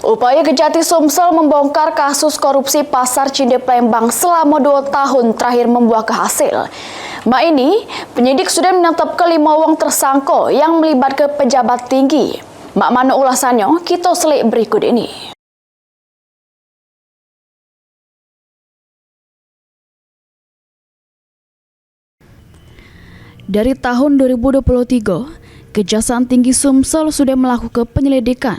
Upaya Kejati Sumsel membongkar kasus korupsi Pasar Cinde Palembang selama 2 tahun terakhir membuahkan hasil. Ini, penyidik sudah menetapkan 5 orang tersangka yang melibatkan pejabat tinggi. Mak mana ulasannya, kita selik berikut ini. Dari tahun 2023, Kejaksaan Tinggi Sumsel sudah melakukan penyelidikan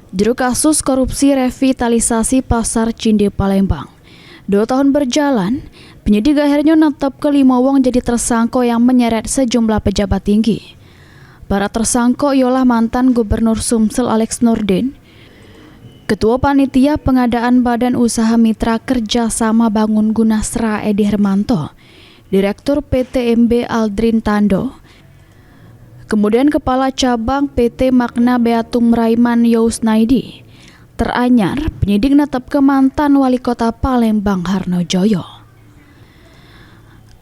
juru kasus korupsi revitalisasi Pasar Cinde Palembang. 2 tahun berjalan, penyidik akhirnya menetapkan 5 orang jadi tersangka yang menyeret sejumlah pejabat tinggi. Para tersangka ialah mantan Gubernur Sumsel Alex Nurdin, Ketua Panitia Pengadaan Badan Usaha Mitra Kerjasama Bangun Gunasra Edi Hermanto, Direktur PT MB Aldrin Tando, kemudian Kepala Cabang PT Magna Beatum Raiman Yousnaidi. Teranyar, penyidik menetapkan mantan Wali Kota Palembang Harnojoyo.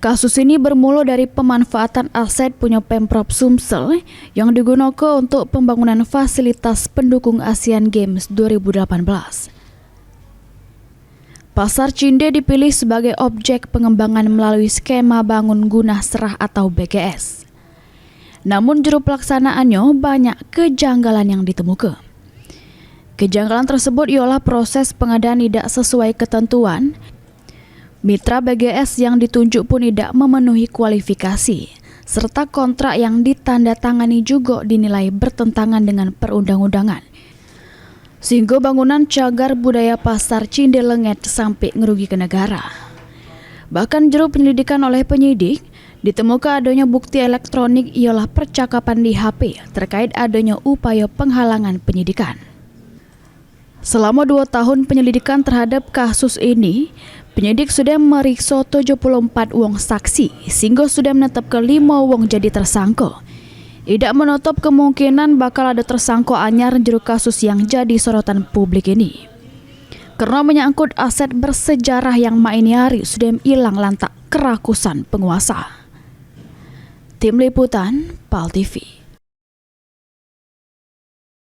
Kasus ini bermula dari pemanfaatan aset punya Pemprov Sumsel yang digunakan untuk pembangunan fasilitas pendukung Asian Games 2018. Pasar Cinde dipilih sebagai objek pengembangan melalui skema bangun guna serah atau BGS. Namun juru pelaksanaannya banyak kejanggalan yang ditemukan. Kejanggalan tersebut ialah proses pengadaan tidak sesuai ketentuan, mitra BGS yang ditunjuk pun tidak memenuhi kualifikasi, serta kontrak yang ditandatangani juga dinilai bertentangan dengan perundang-undangan. Sehingga bangunan cagar budaya Pasar Cinde lengket sampai ngerugikan negara. Bahkan juru penyelidikan oleh penyidik, ditemukan adanya bukti elektronik ialah percakapan di HP terkait adanya upaya penghalangan penyidikan. Selama 2 tahun penyelidikan terhadap kasus ini, penyidik sudah meriksa 74 wong saksi sehingga sudah menetapkan 5 wong jadi tersangka. Tidak menutup kemungkinan bakal ada tersangka anyar juru kasus yang jadi sorotan publik ini. Karena menyangkut aset bersejarah yang ini hari sudah hilang lantak kerakusan penguasa. Tim Liputan, PAL TV.